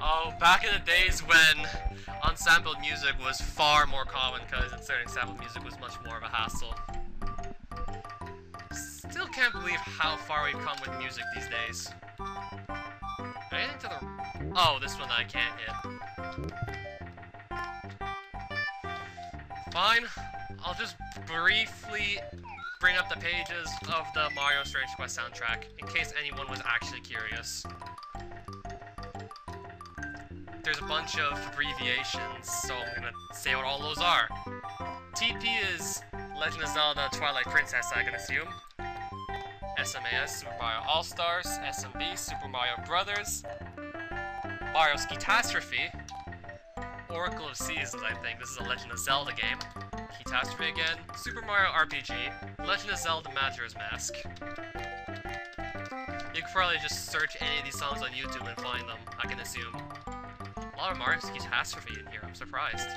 Oh, back in the days when unsampled music was far more common because inserting sampled music was much more of a hassle. Still can't believe how far we've come with music these days. Anything to the... Oh, this one I can't hit. Fine. I'll just briefly bring up the pages of the Mario Strange Quest soundtrack, in case anyone was actually curious. There's a bunch of abbreviations, so I'm gonna say what all those are. TP is Legend of Zelda Twilight Princess, I can assume. SMAS, Super Mario All-Stars. SMB, Super Mario Brothers. Mario's Catastrophe. Oracle of Seasons, I think. This is a Legend of Zelda game. Catastrophe again. Super Mario RPG. Legend of Zelda Majora's Mask. You could probably just search any of these songs on YouTube and find them, I can assume. A lot of Mario's Catastrophe in here, I'm surprised.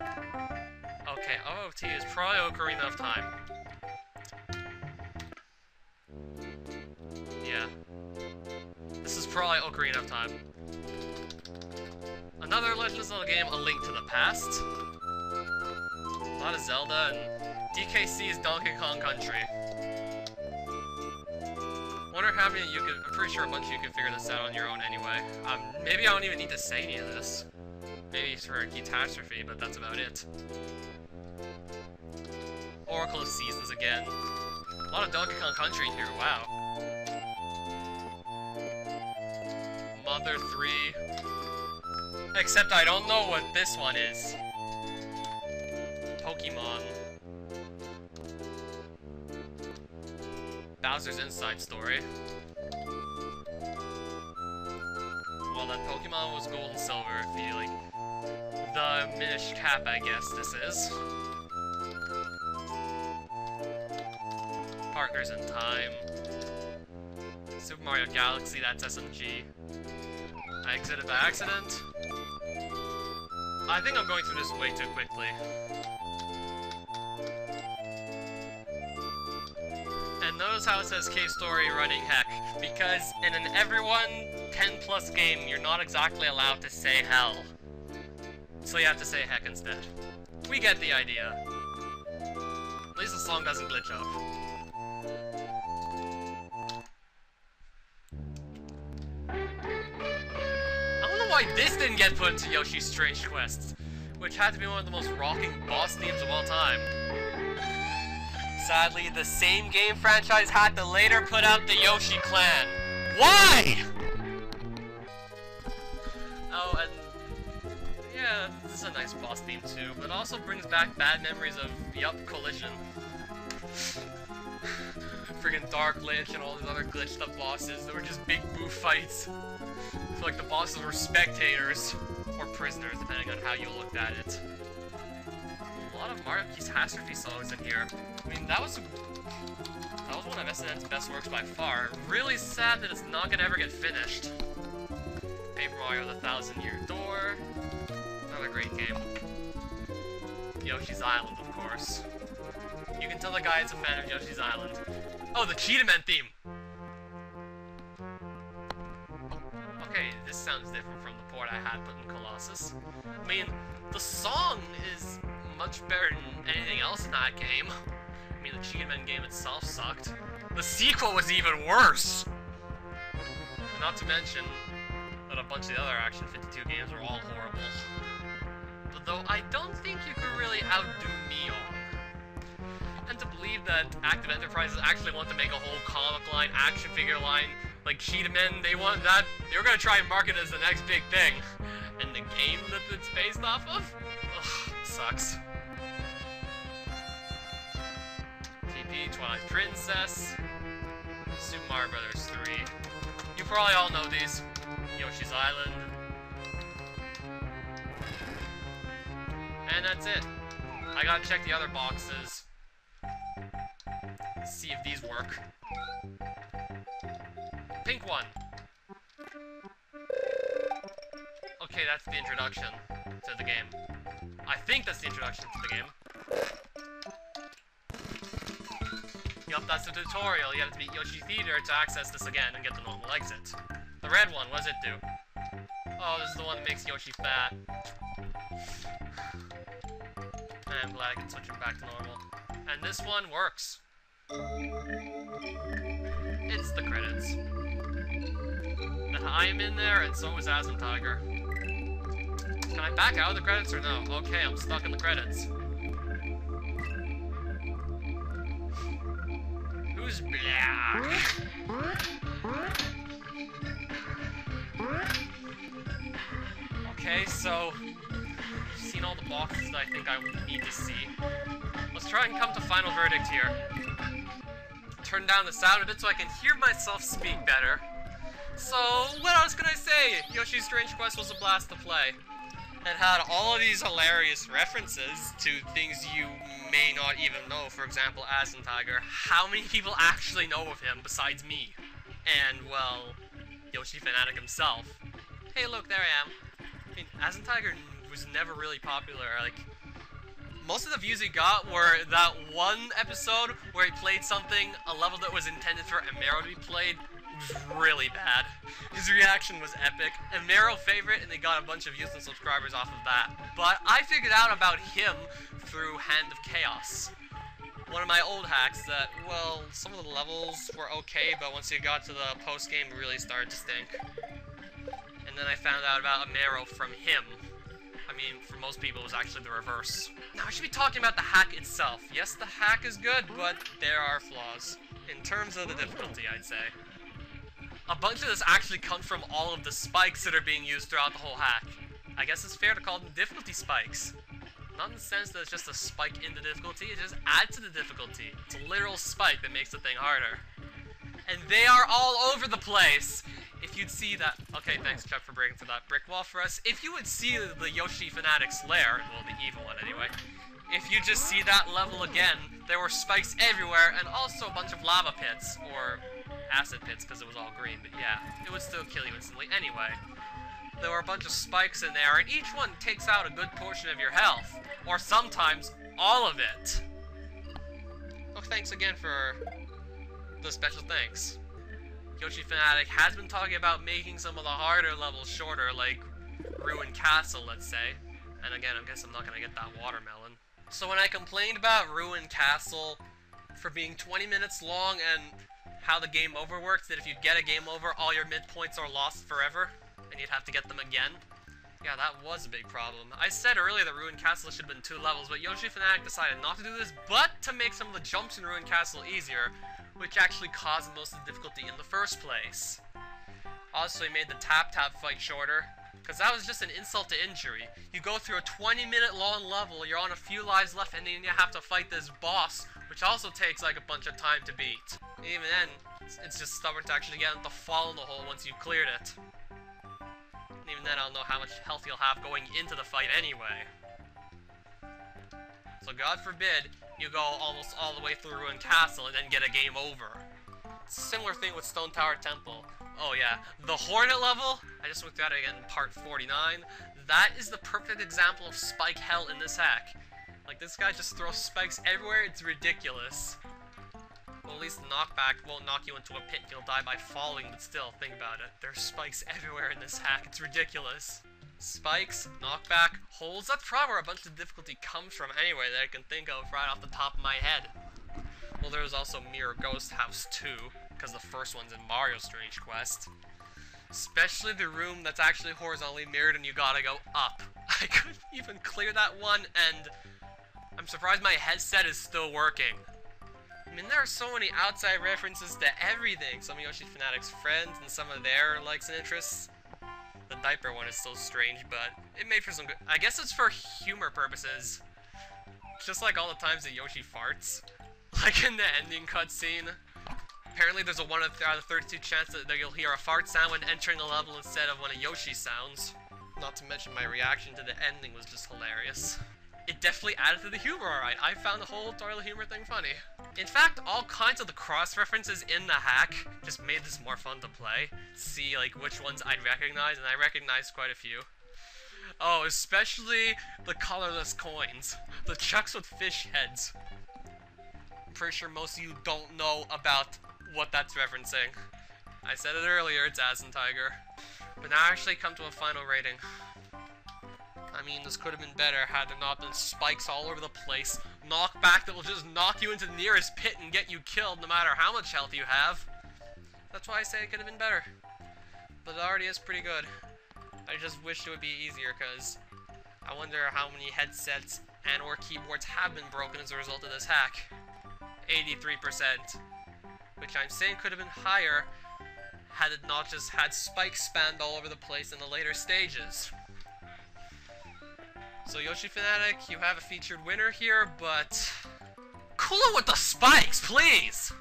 Okay, OOT is probably Ocarina of Time. Yeah. This is probably Ocarina of Time. Another Legend of Zelda game, A Link to the Past. A lot of Zelda, and DKC's Donkey Kong Country. Wonder how many you could... I'm pretty sure a bunch of you could figure this out on your own anyway. Maybe I don't even need to say any of this. Maybe it's for a Catastrophe, but that's about it. Oracle of Seasons again. A lot of Donkey Kong Country in here, wow. Mother 3. Except I don't know what this one is. Pokemon. Bowser's Inside Story. Well, that Pokemon was Gold and Silver, if you like the Minish Cap, I guess this is. Partners in Time. Super Mario Galaxy, that's SMG. I exited by accident. I think I'm going through this way too quickly. And notice how it says Cave Story Running Heck, because in an everyone 10+ game, you're not exactly allowed to say hell. So you have to say heck instead. We get the idea. At least the song doesn't glitch up. I don't know why this didn't get put into Yoshi's Strange Quests, which had to be one of the most rocking boss themes of all time. Sadly, the same game franchise had to later put out the Yoshi Clan. Why?! Oh, and... yeah, this is a nice boss theme too, but also brings back bad memories of, yup, Collision. Friggin' Dark Lich and all these other glitched up bosses that were just big boo fights. I feel like the bosses were spectators, or prisoners, depending on how you looked at it. A lot of Mario Catastrophe songs in here. I mean, that was one of SNN's best works by far. Really sad that it's not gonna ever get finished. Paper Mario: The Thousand-Year Door. Another great game. Yoshi's Island, of course. You can tell the guy is a fan of Yoshi's Island. Oh, the Cheetah Man theme! Okay, this sounds different from the port I had put in Colossus. I mean, the song is much better than anything else in that game. I mean, the Cheetah Man game itself sucked. The sequel was even worse! Not to mention that a bunch of the other Action 52 games are all horrible. But though I don't think you could really outdo Neon. And to believe that Active Enterprises actually want to make a whole comic line, action figure line, like Cheetah Men, they want that, they were gonna try and market it as the next big thing. And the game that it's based off of? Ugh, sucks. TP, Twilight Princess, Super Mario Brothers 3. You probably all know these. Yoshi's Island. And that's it. I gotta check the other boxes. See if these work. Pink one. Okay, that's the introduction to the game. I think that's the introduction to the game. Yup, that's the tutorial. You have to beat Yoshi Theater to access this again and get the normal exit. The red one, what does it do? Oh, this is the one that makes Yoshi fat. I'm glad I can switch him back to normal. And this one works. It's the credits. And I am in there, and so is SMW. Can I back out of the credits or no? Okay, I'm stuck in the credits. Who's black? Okay, so I've seen all the boxes that I think I need to see. Let's try and come to final verdict here. Turn down the sound a bit so I can hear myself speak better. So, what else can I say? Yoshi's Strange Quest was a blast to play. It had all of these hilarious references to things you may not even know. For example, SMW. How many people actually know of him besides me? And, well, yoshifanatic himself. Hey, look, there I am. I mean, SMW was never really popular. Like, most of the views he got were that one episode where he played something, a level that was intended for Amaro to be played. It was really bad. His reaction was epic. Amaro favorite, and they got a bunch of views and subscribers off of that. But I figured out about him through Hand of Chaos. One of my old hacks that, well, some of the levels were okay, but once you got to the post-game, it really started to stink. And then I found out about Amaro from him. I mean, for most people, it was actually the reverse. Now, I should be talking about the hack itself. Yes, the hack is good, but there are flaws. In terms of the difficulty, I'd say. A bunch of this actually comes from all of the spikes that are being used throughout the whole hack. I guess it's fair to call them difficulty spikes. Not in the sense that it's just a spike in the difficulty, it just adds to the difficulty. It's a literal spike that makes the thing harder. And they are all over the place! If you'd see that... Okay, thanks Chuck for breaking through that brick wall for us. If you would see the yoshifanatic's lair, well, the evil one anyway, if you just see that level again, there were spikes everywhere, and also a bunch of lava pits, or acid pits, because it was all green, but yeah, it would still kill you instantly anyway. There were a bunch of spikes in there, and each one takes out a good portion of your health, or sometimes all of it. Oh, thanks again for the special thanks. yoshifanatic has been talking about making some of the harder levels shorter, like Ruined Castle, let's say. And again, I guess I'm not gonna get that watermelon. So when I complained about Ruined Castle for being 20 minutes long and how the game over works, that if you get a game over, all your midpoints are lost forever, and you'd have to get them again. Yeah, that was a big problem. I said earlier that Ruined Castle should have been 2 levels, but yoshifanatic decided not to do this, but to make some of the jumps in Ruined Castle easier, which actually caused most of the difficulty in the first place. Also, he made the tap-tap fight shorter, because that was just an insult to injury. You go through a 20-minute long level, you're on a few lives left, and then you have to fight this boss, which also takes like a bunch of time to beat. And even then, it's just stubborn to actually get him to fall in the hole once you've cleared it. And even then, I don't know how much health you'll have going into the fight anyway. So God forbid, you go almost all the way through Ruined Castle and then get a game over. Similar thing with Stone Tower Temple. Oh yeah, the Hornet level, I just looked at it again in part 49. That is the perfect example of spike hell in this hack. Like, this guy just throws spikes everywhere, it's ridiculous. Well, at least knockback won't knock you into a pit, you'll die by falling, but still, think about it. There's spikes everywhere in this hack, it's ridiculous. Spikes, knockback, holes, that's probably where a bunch of difficulty comes from anyway that I can think of right off the top of my head. Well, there's also Mirror Ghost House 2, because the first one's in Mario Strange Quest. Especially the room that's actually horizontally mirrored and you gotta go up. I couldn't even clear that one, and I'm surprised my headset is still working. I mean, there are so many outside references to everything. Some of yoshifanatic's friends and some of their likes and interests. The diaper one is still strange, but it made for some good... I guess it's for humor purposes. Just like all the times that Yoshi farts. Like in the ending cutscene. Apparently there's a 1 out of 32 chance that you'll hear a fart sound when entering a level instead of one of Yoshi's sounds. Not to mention my reaction to the ending was just hilarious. It definitely added to the humor, alright. I found the whole toilet humor thing funny. In fact, all kinds of the cross-references in the hack just made this more fun to play. See, like, which ones I'd recognize, and I recognized quite a few. Oh, especially the colorless coins. The chucks with fish heads. I'm pretty sure most of you don't know about what that's referencing. I said it earlier, it's Asin Tiger. But now I actually come to a final rating. I mean, this could have been better had there not been spikes all over the place. Knockback that will just knock you into the nearest pit and get you killed no matter how much health you have. That's why I say it could have been better. But it already is pretty good. I just wish it would be easier, because I wonder how many headsets and or keyboards have been broken as a result of this hack. 83%. Which I'm saying could have been higher had it not just had spikes spanned all over the place in the later stages. So yoshifanatic, you have a featured winner here, but cool it with the spikes, please!